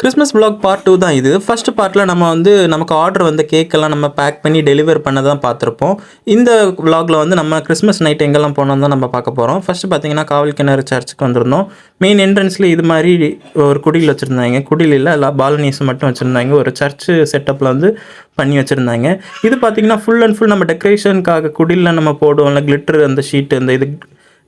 Christmas vlog part 2 தான் இது. First பார்ட்ல நம்ம வந்து நமக்கு ஆர்டர் வந்த கேக்கெல்லாம் நம்ம பேக் பண்ணி டெலிவர் பண்ண தான் பார்த்துருப்போம். இந்த vlogல வந்து நம்ம கிறிஸ்மஸ் நைட் எங்கெல்லாம் போனோம் தான் நம்ம பார்க்க போகிறோம். ஃபர்ஸ்ட் பார்த்தீங்கன்னா காவல் கிணறு சர்ச்சுக்கு வந்திருந்தோம். மெயின் என்ட்ரன்ஸில் இது மாதிரி ஒரு குடில் வச்சுருந்தாங்க. குடில் இல்லை எல்லாம் பால்கனிஸ் மட்டும் வச்சுருந்தாங்க. ஒரு சர்ச் செட்டப்பில் வந்து பண்ணி வச்சுருந்தாங்க. இது பார்த்தீங்கன்னா ஃபுல் அண்ட் ஃபுல் நம்ம டெக்கரேஷனுக்காக குடிலில் நம்ம போடுவோம்ல கிளிட்டர் அந்த ஷீட்டு அந்த இது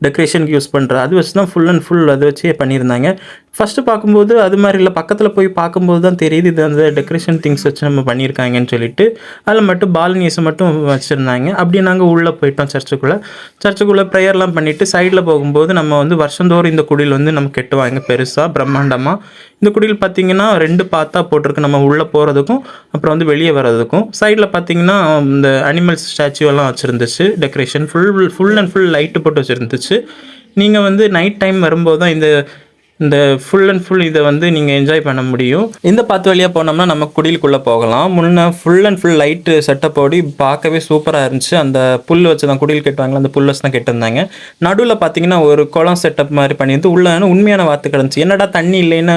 டெக்கரேஷனுக்கு யூஸ் பண்ணுற அது வச்சு தான் ஃபுல் அண்ட் ஃபுல் அதை வச்சே பண்ணியிருந்தாங்க. ஃபஸ்ட்டு பார்க்கும்போது அது மாதிரி இல்லை, பக்கத்தில் போய் பார்க்கும்போது தான் தெரியுது இது அந்த டெக்கரேஷன் திங்ஸ் வச்சு நம்ம பண்ணியிருக்காங்கன்னு சொல்லிட்டு. அதில் மட்டும் பால்கனிஸை மட்டும் வச்சுருந்தாங்க. அப்படியே நாங்கள் உள்ளே போயிட்டோம் சர்ச்சுக்குள்ளே ப்ரேயர்லாம் பண்ணிவிட்டு சைடில் போகும்போது நம்ம வந்து வருஷந்தோறும் இந்த குடில் வந்து நம்ம கெட்டுவாங்க பெருசாக பிரம்மாண்டமாக. இந்த குடில் பார்த்திங்கன்னா 2 பாத்தாக போட்டிருக்கு, நம்ம உள்ளே போகிறதுக்கும் அப்புறம் வந்து வெளியே வர்றதுக்கும். சைடில் பார்த்திங்கன்னா இந்த அனிமல்ஸ் ஸ்டாச்சு எல்லாம் வச்சுருந்துச்சு. Decoration full and full light போட்டு வச்சுருந்துச்சு. நீங்கள் வந்து நைட் டைம் வரும்போது தான் இந்த ஃபுல் அண்ட் ஃபுல் இதை வந்து நீங்கள் என்ஜாய் பண்ண முடியும். இந்த பாத்து வழியாக போனோம்னா நம்ம குடிலுக்குள்ளே போகலாம். முன்னே ஃபுல் அண்ட் ஃபுல் லைட்டு செட்டப்போடி பார்க்கவே சூப்பராக இருந்துச்சு. அந்த புல் வச்சு தான் குடில் கட்டுவாங்களா, அந்த புல் வச்சு தான் கெட்டிருந்தாங்க. நடுவில் பார்த்தீங்கன்னா ஒரு குளம் செட்டப் மாதிரி பண்ணியிருந்து உள்ளே உண்மையான வாத்து கிடந்துச்சு. என்னடா தண்ணி இல்லைன்னு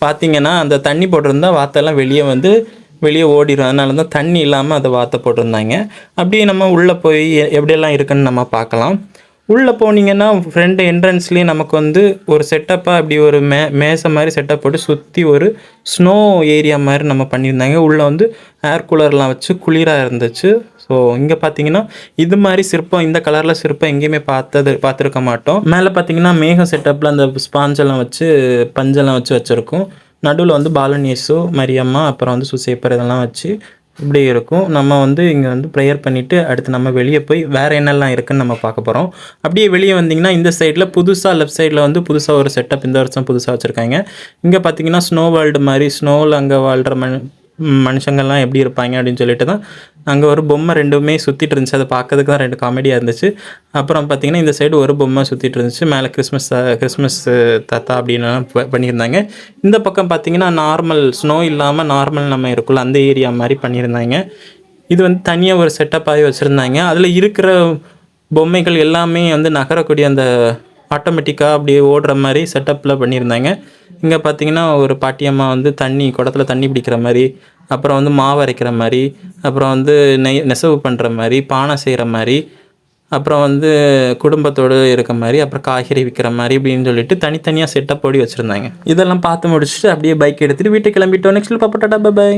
பார்த்தீங்கன்னா அந்த தண்ணி போட்டிருந்தா வாத்தெல்லாம் வெளியே ஓடிடும். அதனால தான் தண்ணி இல்லாமல் அதை வாத்தை போட்டிருந்தாங்க. அப்படியே நம்ம உள்ளே போய் எப்படியெல்லாம் இருக்குன்னு நம்ம பார்க்கலாம். உள்ளே போனீங்கன்னா ஃப்ரண்ட் என்ட்ரன்ஸ்லேயே நமக்கு வந்து ஒரு செட்டப்பாக அப்படி ஒரு மேசை மாதிரி செட்டப் போட்டு சுற்றி ஒரு ஸ்னோ ஏரியா மாதிரி நம்ம பண்ணியிருந்தாங்க. உள்ளே வந்து ஏர் கூலர்லாம் வச்சு குளிராக இருந்துச்சு. ஸோ இங்கே பார்த்தீங்கன்னா இது மாதிரி சிற்பம், இந்த கலரில் சிற்பம் எங்கேயுமே பார்த்துருக்க மாட்டோம். மேலே பார்த்தீங்கன்னா மேகம் செட்டப்பில் அந்த ஸ்பாஞ்செல்லாம் வச்சு பஞ்செல்லாம் வச்சுருக்கோம். நடுவில் வந்து பாலனேசு மரியம்மா அப்புறம் வந்து சுசேப்பர் இதெல்லாம் வச்சு இப்படி இருக்கும். நம்ம வந்து இங்கே வந்து ப்ரேயர் பண்ணிவிட்டு அடுத்து நம்ம வெளியே போய் வேறு என்னெல்லாம் இருக்குதுன்னு நம்ம பார்க்க போகிறோம். அப்படியே வெளியே வந்திங்கன்னா இந்த சைடில் புதுசாக லெஃப்ட் சைடில் வந்து புதுசாக ஒரு செட்டப் இந்த வருஷம் புதுசாக வச்சுருக்காங்க. இங்கே பார்த்தீங்கன்னா ஸ்னோ வேர்ல்டு மாதிரி ஸ்னோவில் அங்கே வாழ்கிற மனுஷங்கள்லாம் எப்படி இருப்பாங்க அப்படின்னு சொல்லிட்டு தான் அங்கே ஒரு பொம்மை 2மே சுற்றிட்டு இருந்துச்சு. அதை பார்க்கறதுக்கு தான் 2 காமெடியாக இருந்துச்சு. அப்புறம் பார்த்திங்கன்னா இந்த சைடு ஒரு பொம்மை சுற்றிட்டு இருந்துச்சு. மேலே கிறிஸ்மஸ் தாத்தா அப்படின்னு பண்ணியிருந்தாங்க. இந்த பக்கம் பார்த்திங்கன்னா நார்மல் ஸ்னோ இல்லாமல் நார்மல் நம்ம இருக்குள்ள அந்த ஏரியா மாதிரி பண்ணியிருந்தாங்க. இது வந்து தனியாக ஒரு செட்டப்பாகி வச்சுருந்தாங்க. அதில் இருக்கிற பொம்மைகள் எல்லாமே வந்து நகரக்கூடிய அந்த ஆட்டோமேட்டிக்காக அப்படியே ஓடுற மாதிரி செட்டப்பில் பண்ணியிருந்தாங்க. இங்கே பார்த்திங்கன்னா ஒரு பாட்டியம்மா வந்து குடத்தில் தண்ணி பிடிக்கிற மாதிரி, அப்புறம் வந்து மாவு அரைக்கிற மாதிரி, அப்புறம் வந்து நெசவு பண்ணுற மாதிரி, பானை செய்கிற மாதிரி, அப்புறம் வந்து குடும்பத்தோடு இருக்க மாதிரி, அப்புறம் காய்கறி விற்கிற மாதிரி அப்படின்னு சொல்லிட்டு தனித்தனியாக செட்டப் ஓடி வச்சுருந்தாங்க. இதெல்லாம் பார்த்து முடிச்சுட்டு அப்படியே பைக் எடுத்துகிட்டு வீட்டுக்கு கிளம்பிட்டோம். நெக்ஸ்ட்டில் பாப்பா டாடா பை.